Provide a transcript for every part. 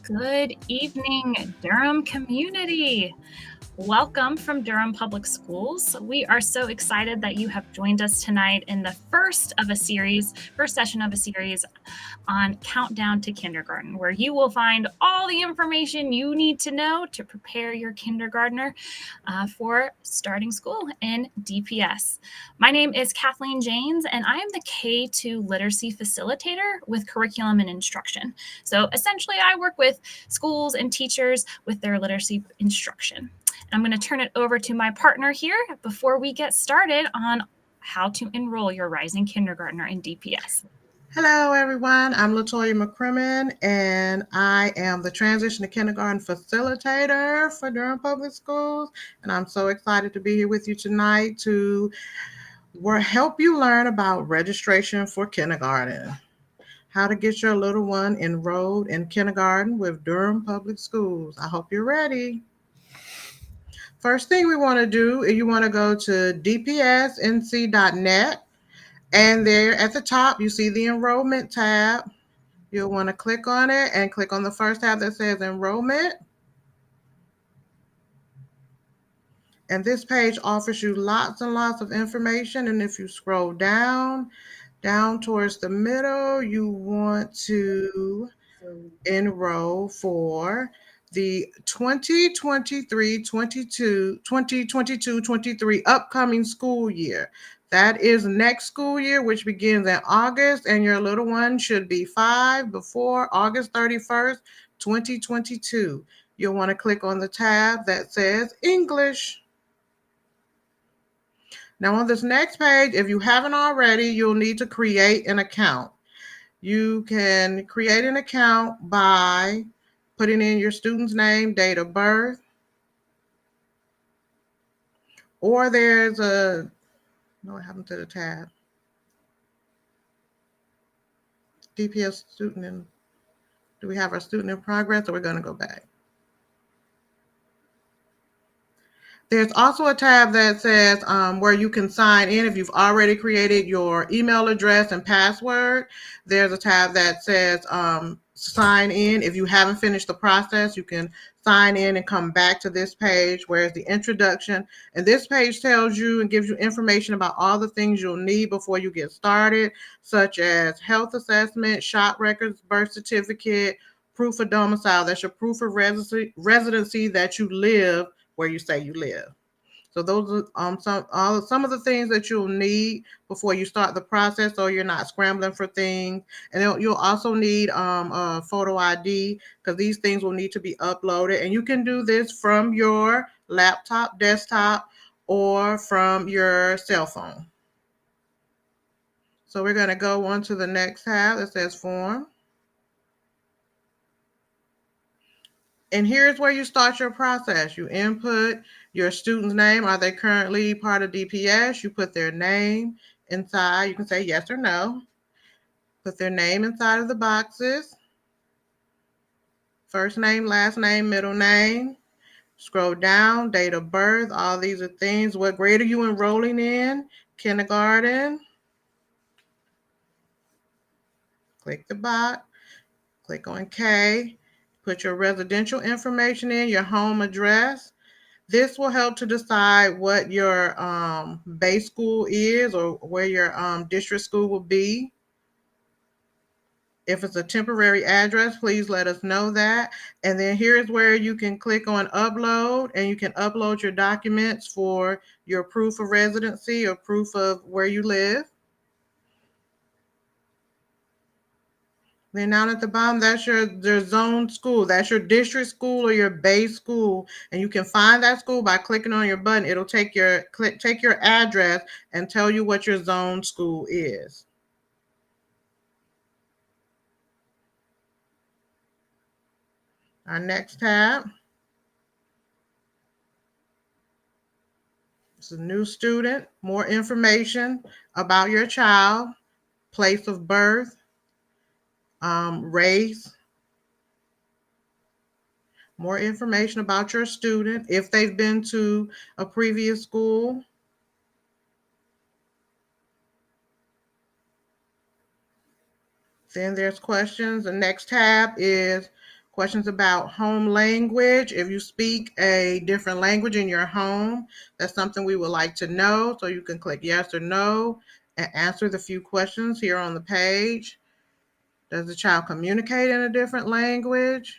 Good evening, Durham community. Welcome from Durham Public Schools. We are so excited that you have joined us tonight in the first session of a series on Countdown to Kindergarten, where you will find all the information you need to know to prepare your kindergartner for starting school in DPS. My name is Kathleen Janes, and I am the K-2 literacy facilitator with curriculum and instruction. So essentially, I work with schools and teachers with their literacy instruction. I'm going to turn it over to my partner here before we get started on how to enroll your rising kindergartner in DPS. Hello, everyone. I'm Latoya McCrimmon, and I am the Transition to Kindergarten Facilitator for Durham Public Schools. And I'm so excited to be here with you tonight to help you learn about registration for kindergarten, how to get your little one enrolled in kindergarten with Durham Public Schools. I hope you're ready. First thing we want to do is you want to go to dpsnc.net, and there at the top, you see the Enrollment tab. You'll want to click on it and click on the first tab that says Enrollment. And this page offers you lots and lots of information. And if you scroll down towards the middle, you want to enroll for the 2022-23 upcoming school year. That is next school year, which begins in August, and your little one should be 5 before August 31st, 2022. You'll want to click on the tab that says English. Now on this next page, if you haven't already, you'll need to create an account. You can create an account by putting in your student's name, date of birth, or there's what happened to the tab? DPS student do we have our student in progress, or we're going to go back? There's also a tab that says where you can sign in if you've already created your email address and password. There's a tab that says sign in. If you haven't finished the process, you can sign in and come back to this page where it's the introduction. And this page tells you and gives you information about all the things you'll need before you get started, such as health assessment, shop records, birth certificate, proof of domicile. That's your proof of residency that you live where you say you live. So those are some of the things that you'll need before you start the process, so you're not scrambling for things. And you'll also need a photo ID, because these things will need to be uploaded. And you can do this from your laptop, desktop, or from your cell phone. So we're going to go on to the next tab that says Form. And here's where you start your process. You input your student's name. Are they currently part of DPS? You put their name inside. You can say yes or no. Put their name inside of the boxes. First name, last name, middle name. Scroll down, date of birth. All these are things. What grade are you enrolling in? Kindergarten. Click the box. Click on K. Put your residential information in, your home address. This will help to decide what your base school is, or where your district school will be. If it's a temporary address, please let us know that. And then here's where you can click on upload, and you can upload your documents for your proof of residency or proof of where you live. Then down at the bottom, that's your zone school. That's your district school or your base school. And you can find that school by clicking on your button. It'll take your address and tell you what your zone school is. Our next tab. It's a new student. More information about your child, place of birth, race. More information about your student, if they've been to a previous school. Then there's questions. The next tab is Questions about home language. If you speak a different language in your home, that's something we would like to know. So you can click yes or no and answer the few questions here on the page. Does the child communicate in a different language?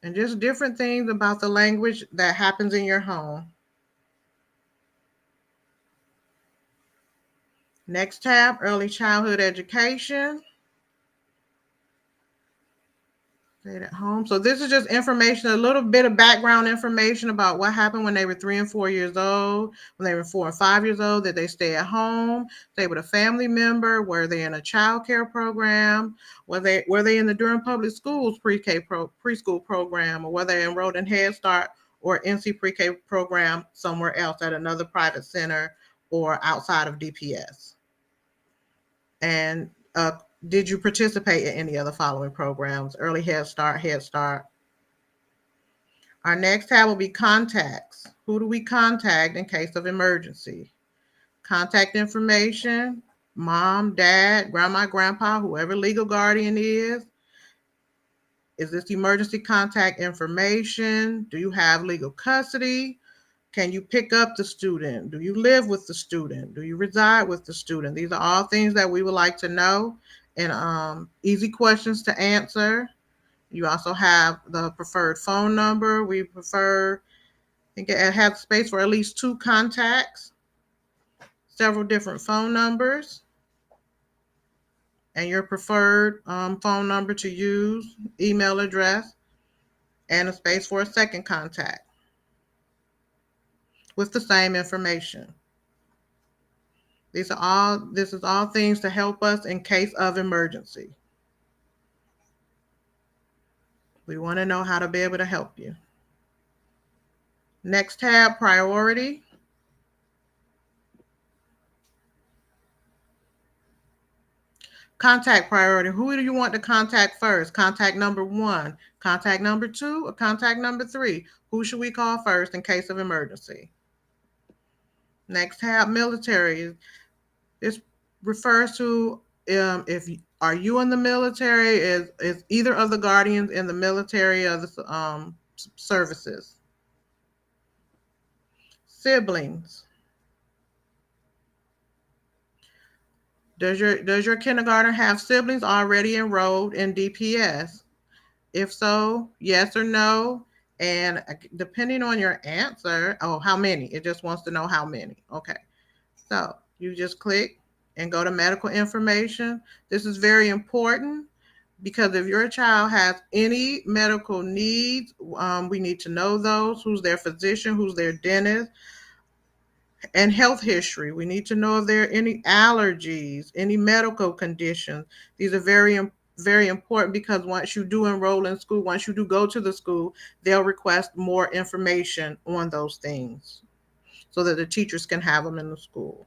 And just different things about the language that happens in your home. Next tab, early childhood education. Stayed at home. So this is just information, a little bit of background information about what happened when they were 3 and 4 years old, when they were 4 and 5 years old, that they stay at home, stay with a family member, were they in a child care program, were they in the Durham Public Schools preschool program, or were they enrolled in Head Start or NC Pre-K program somewhere else at another private center or outside of DPS. And did you participate in any of the following programs? Early Head Start, Head Start. Our next tab will be contacts. Who do we contact in case of emergency? Contact information, mom, dad, grandma, grandpa, whoever legal guardian is. Is this emergency contact information? Do you have legal custody? Can you pick up the student? Do you live with the student? Do you reside with the student? These are all things that we would like to know, and easy questions to answer. You also have the preferred phone number. We prefer, I think it has space for at least 2 contacts, several different phone numbers, and your preferred phone number to use, email address, and a space for a second contact with the same information. This is all things to help us in case of emergency. We want to know how to be able to help you. Next tab, priority. Contact priority. Who do you want to contact first? Contact number 1, contact number 2, or contact number 3? Who should we call first in case of emergency? Next tab, military. This refers to if are you in the military? Is either of the guardians in the military or the services? Siblings. Does your kindergarten have siblings already enrolled in DPS? If so, yes or no. And depending on your answer, how many? It just wants to know how many. Okay. So you just click and go to medical information. This is very important because if your child has any medical needs, we need to know those. Who's their physician? Who's their dentist? And health history. We need to know if there are any allergies, any medical conditions. These are very important because once you do enroll in school, once you do go to the school, they'll request more information on those things so that the teachers can have them in the school.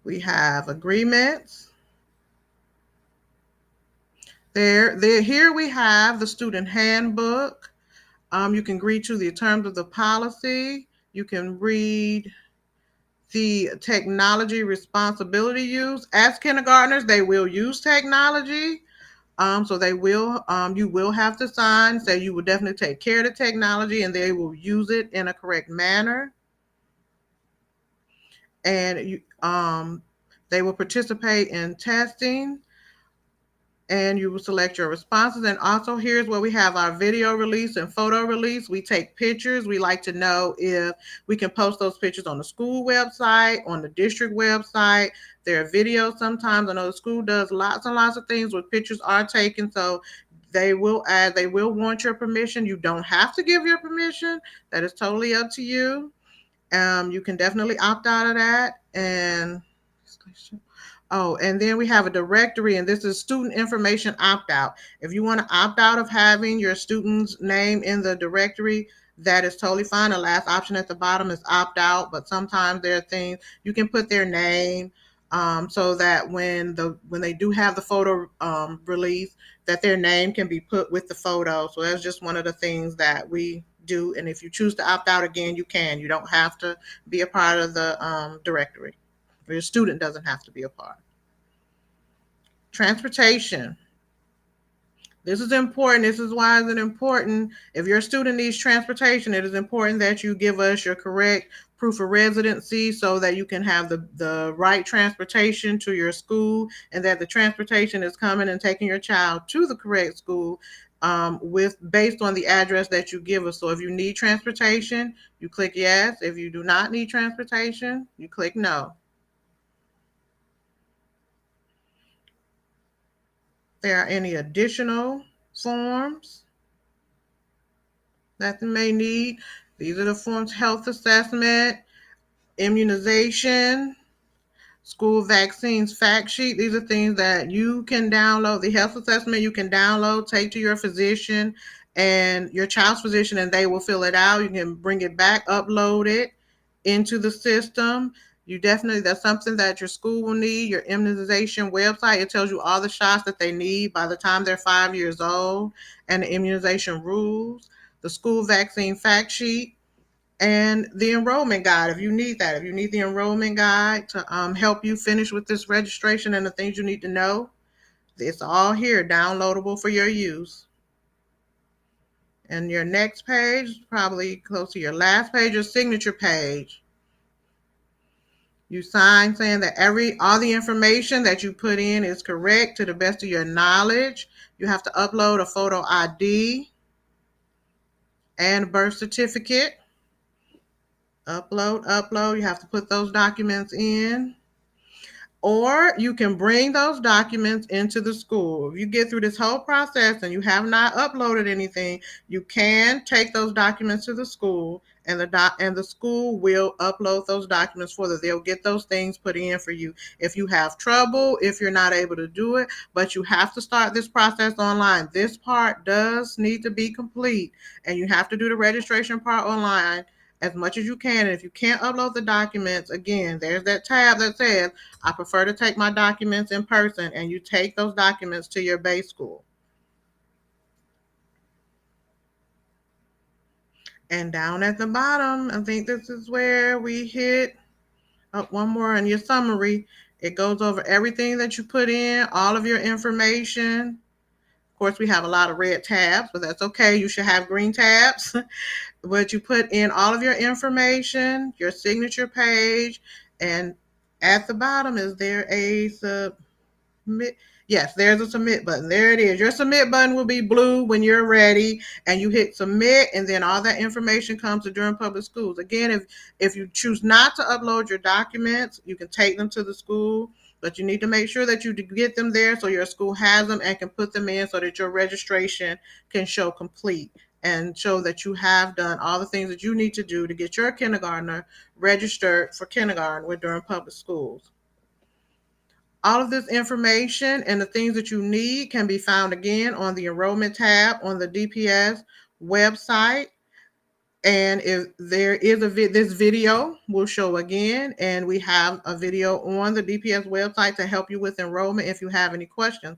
We have agreements. Here we have the student handbook. You can read to the terms of the policy. You can read the technology responsibility use. As kindergartners, they will use technology. So you will have to sign, say you will definitely take care of the technology and they will use it in a correct manner. And they will participate in testing, and you will select your responses. And also here's where we have our video release and photo release. We take pictures. We like to know if we can post those pictures on the school website, on the district website. There are videos sometimes. I know the school does lots and lots of things where pictures are taken. So they will want your permission. You don't have to give your permission. That is totally up to you. You can definitely opt out of that. And then we have a directory, and this is student information opt-out. If you want to opt out of having your student's name in the directory, that is totally fine. The last option at the bottom is opt out, but sometimes there are things you can put their name, so that when they do have the photo release, that their name can be put with the photo. So that's just one of the things that we do. And if you choose to opt out again, you can. You don't have to be a part of the directory. Your student doesn't have to be a part. Transportation. This is important. This is why it's important. If your student needs transportation, it is important that you give us your correct proof of residency so that you can have the right transportation to your school, and that the transportation is coming and taking your child to the correct school with based on the address that you give us. So if you need transportation, you click yes. If you do not need transportation, you click no. There are any additional forms that they may need. These are the forms: health assessment, immunization, school vaccines fact sheet. These are things that you can download. The health assessment you can download, take to your physician and your child's physician, and they will fill it out. You can bring it back, upload it into the system. You definitely, that's something that your school will need. Your immunization website, it tells you all the shots that they need by the time they're 5 years old, and the immunization rules. The school vaccine fact sheet, and the enrollment guide if you need that. If you need the enrollment guide to help you finish with this registration and the things you need to know, it's all here, downloadable for your use. And your next page, probably close to your last page, your signature page. You sign saying that all the information that you put in is correct to the best of your knowledge. You have to upload a photo ID and birth certificate. Upload. You have to put those documents in. Or you can bring those documents into the school. If you get through this whole process and you have not uploaded anything, you can take those documents to the school, and the school will upload those documents for them. They'll get those things put in for you. If you have trouble, if you're not able to do it, but you have to start this process online. This part does need to be complete, and you have to do the registration part online as much as you can. And if you can't upload the documents, again, there's that tab that says, I prefer to take my documents in person, and you take those documents to your base school. And down at the bottom, I think this is where we hit up one more in your summary. It goes over everything that you put in, all of your information. Of course, we have a lot of red tabs, but that's okay. You should have green tabs. But you put in all of your information, your signature page, and at the bottom, is there a submit? Yes, there's a submit button. There it is. Your submit button will be blue when you're ready, and you hit submit, and then all that information comes to Durham Public Schools. Again, if you choose not to upload your documents, you can take them to the school, but you need to make sure that you get them there so your school has them and can put them in so that your registration can show complete and show that you have done all the things that you need to do to get your kindergartner registered for kindergarten with Durham Public Schools. All of this information and the things that you need can be found again on the enrollment tab on the DPS website. And if there is this video will show again, and we have a video on the DPS website to help you with enrollment if you have any questions.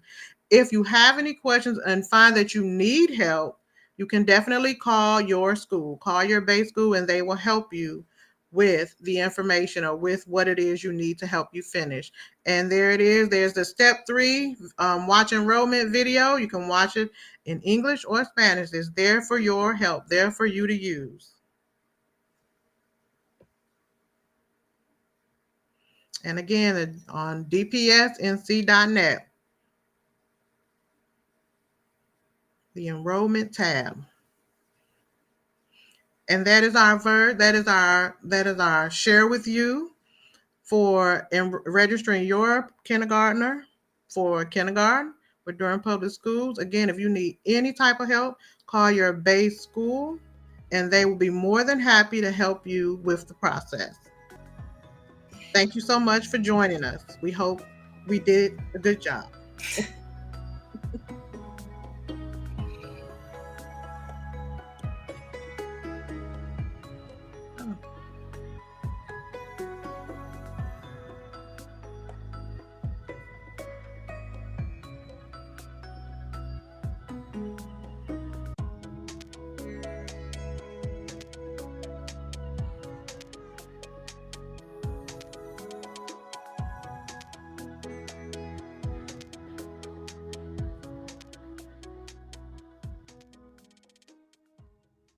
If you have any questions and find that you need help, you can definitely call your school, call your base school, and they will help you with the information or with what it is you need to help you finish. And there it is. There's the step 3 watch enrollment video. You can watch it in English or Spanish. It's there for your help, there for you to use. And again, on dpsnc.net, the enrollment tab. And that is our share with you for registering your kindergartner for kindergarten with Durham Public Schools. Again, if you need any type of help, call your base school, and they will be more than happy to help you with the process. Thank you so much for joining us. We hope we did a good job.